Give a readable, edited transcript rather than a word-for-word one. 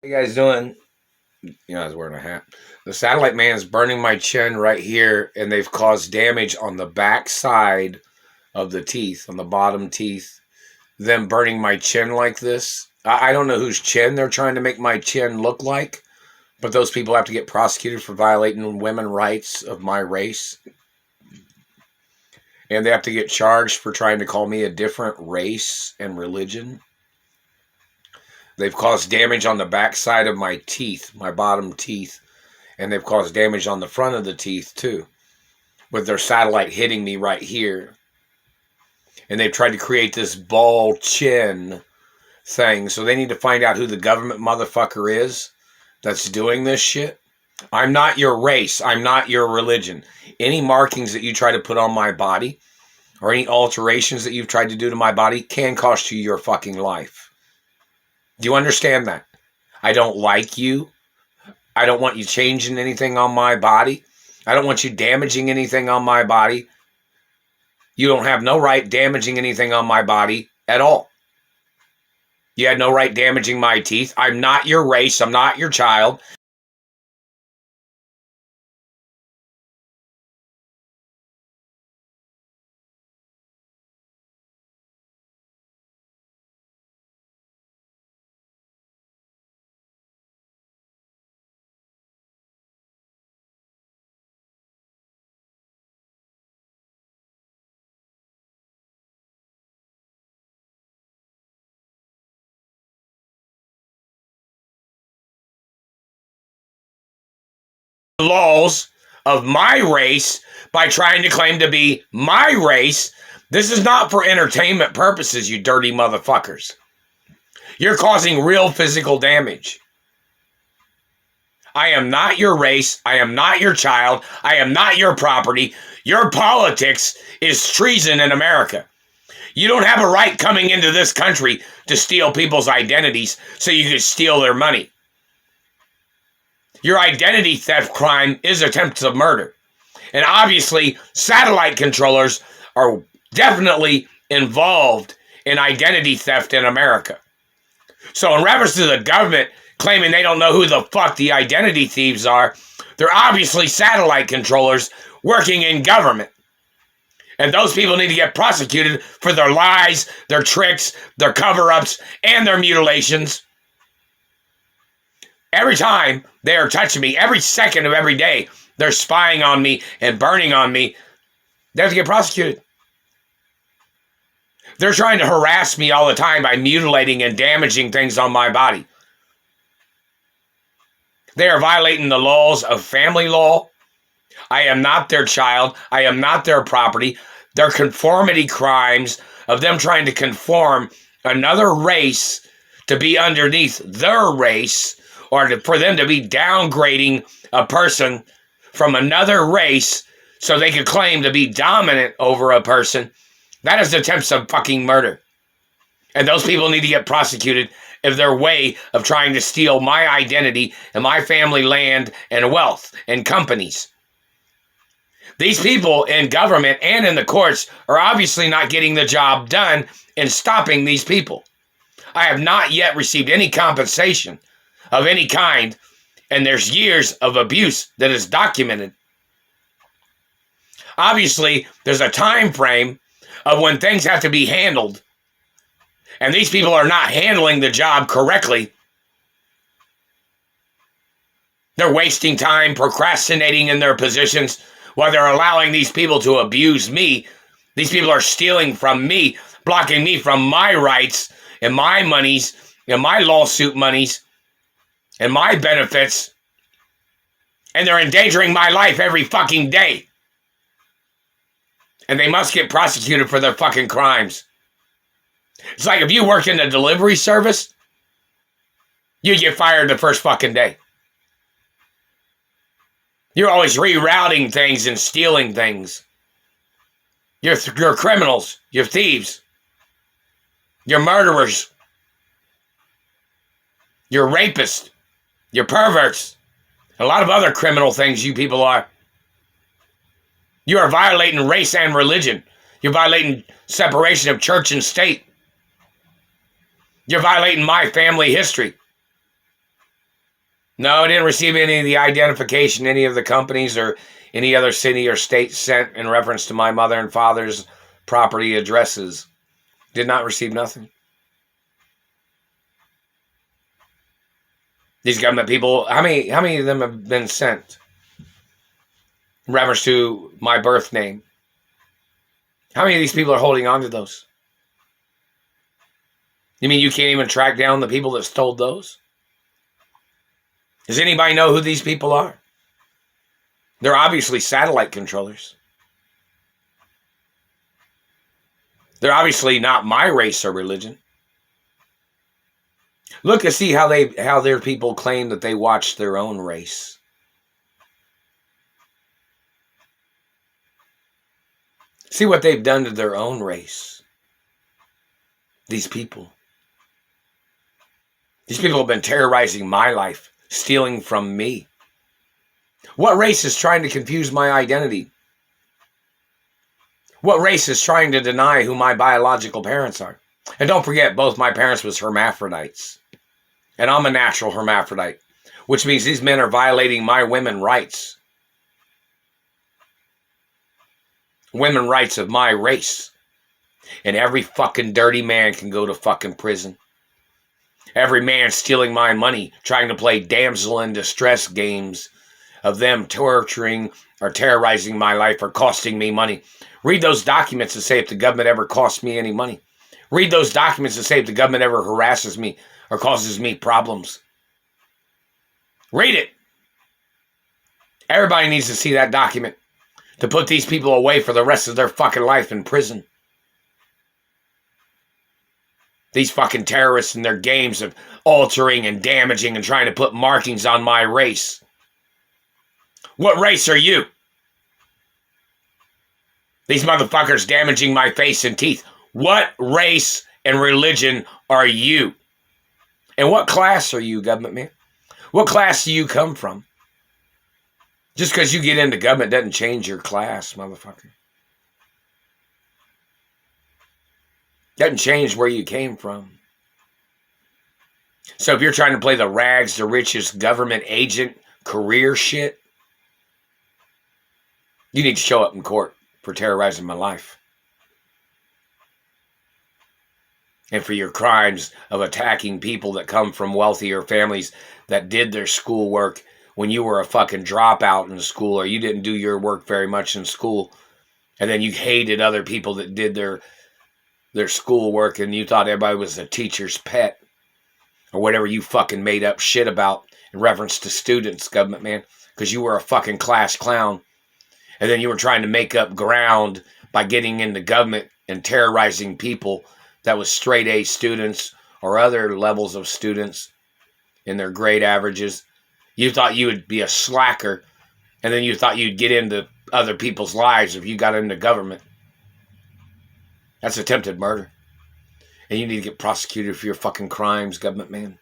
What you guys doing? I was wearing a hat. The satellite man is burning my chin right here, and they've caused damage on the back side of the teeth, on the bottom teeth. Them burning my chin like this. I don't know whose chin they're trying to make my chin look like, but those people have to get prosecuted for violating women rights of my race. And they have to get charged for trying to call me a different race and religion. They've caused damage on the back side of my teeth, my bottom teeth, and they've caused damage on the front of the teeth too, with their satellite hitting me right here. And they've tried to create this ball chin thing, so they need to find out who the government motherfucker is that's doing this shit. I'm not your race. I'm not your religion. Any markings that you try to put on my body or any alterations that you've tried to do to my body can cost you your fucking life. Do you understand that? I don't like you. I don't want you changing anything on my body. I don't want you damaging anything on my body. You don't have no right damaging anything on my body at all. You had no right damaging my teeth. I'm not your race. I'm not your child. Laws of my race by trying to claim to be my race. This is not for entertainment purposes, you dirty motherfuckers. You're causing real physical damage. I am not your race. I am not your child. I am not your property. Your politics is treason in America. You don't have a right coming into this country to steal people's identities so you can steal their money. Your identity theft crime is attempted murder. And obviously, satellite controllers are definitely involved in identity theft in America. So in reference to the government claiming they don't know who the fuck the identity thieves are, they're obviously satellite controllers working in government. And those people need to get prosecuted for their lies, their tricks, their cover-ups, and their mutilations. Every time they are touching me, every second of every day, they're spying on me and burning on me. They have to get prosecuted. They're trying to harass me all the time by mutilating and damaging things on my body. They are violating the laws of family law. I am not their child. I am not their property. They're conformity crimes of them trying to conform another race to be underneath their race, or for them to be downgrading a person from another race so they could claim to be dominant over a person. That is attempts of fucking murder. And those people need to get prosecuted if their way of trying to steal my identity and my family land and wealth and companies. These people in government and in the courts are obviously not getting the job done in stopping these people. I have not yet received any compensation of any kind, and there's years of abuse that is documented. Obviously, there's a time frame of when things have to be handled, and these people are not handling the job correctly. They're wasting time procrastinating in their positions while they're allowing these people to abuse me. These people are stealing from me, blocking me from my rights and my monies and my lawsuit monies and my benefits, and they're endangering my life every fucking day. And they must get prosecuted for their fucking crimes. It's like if you work in a delivery service, you get fired the first fucking day. You're always rerouting things and stealing things. You're criminals. You're thieves. You're murderers. You're rapists. You're perverts. A lot of other criminal things you people are. You are violating race and religion. You're violating separation of church and state. You're violating my family history. No, I didn't receive any of the identification any of the companies or any other city or state sent in reference to my mother and father's property addresses. Did not receive nothing. These government people, how many of them have been sent in reference to my birth name? How many of these people are holding on to those? You mean you can't even track down the people that stole those? Does anybody know who these people are? They're obviously satellite controllers. They're obviously not my race or religion. Look and see how their people claim that they watch their own race. See what they've done to their own race. These people. These people have been terrorizing my life, stealing from me. What race is trying to confuse my identity? What race is trying to deny who my biological parents are? And don't forget, both my parents was hermaphrodites. And I'm a natural hermaphrodite, which means these men are violating my women rights. Women rights of my race. And every fucking dirty man can go to fucking prison. Every man stealing my money, trying to play damsel in distress games of them torturing or terrorizing my life or costing me money. Read those documents and say if the government ever costs me any money. Read those documents and say if the government ever harasses me or causes me problems. Read it. Everybody needs to see that document to put these people away for the rest of their fucking life in prison. These fucking terrorists and their games of altering and damaging and trying to put markings on my race. What race are you? These motherfuckers damaging my face and teeth. What race and religion are you? And what class are you, government man? What class do you come from? Just because you get into government doesn't change your class, motherfucker. Doesn't change where you came from. So if you're trying to play the rags to riches government agent career shit, you need to show up in court for terrorizing my life. And for your crimes of attacking people that come from wealthier families that did their schoolwork when you were a fucking dropout in school or you didn't do your work very much in school. And then you hated other people that did their schoolwork and you thought everybody was a teacher's pet or whatever you fucking made up shit about in reference to students, government man, because you were a fucking class clown. And then you were trying to make up ground by getting into government and terrorizing people that was straight A students or other levels of students in their grade averages. You thought you would be a slacker, and then you thought you'd get into other people's lives if you got into government. That's attempted murder. And you need to get prosecuted for your fucking crimes, government man.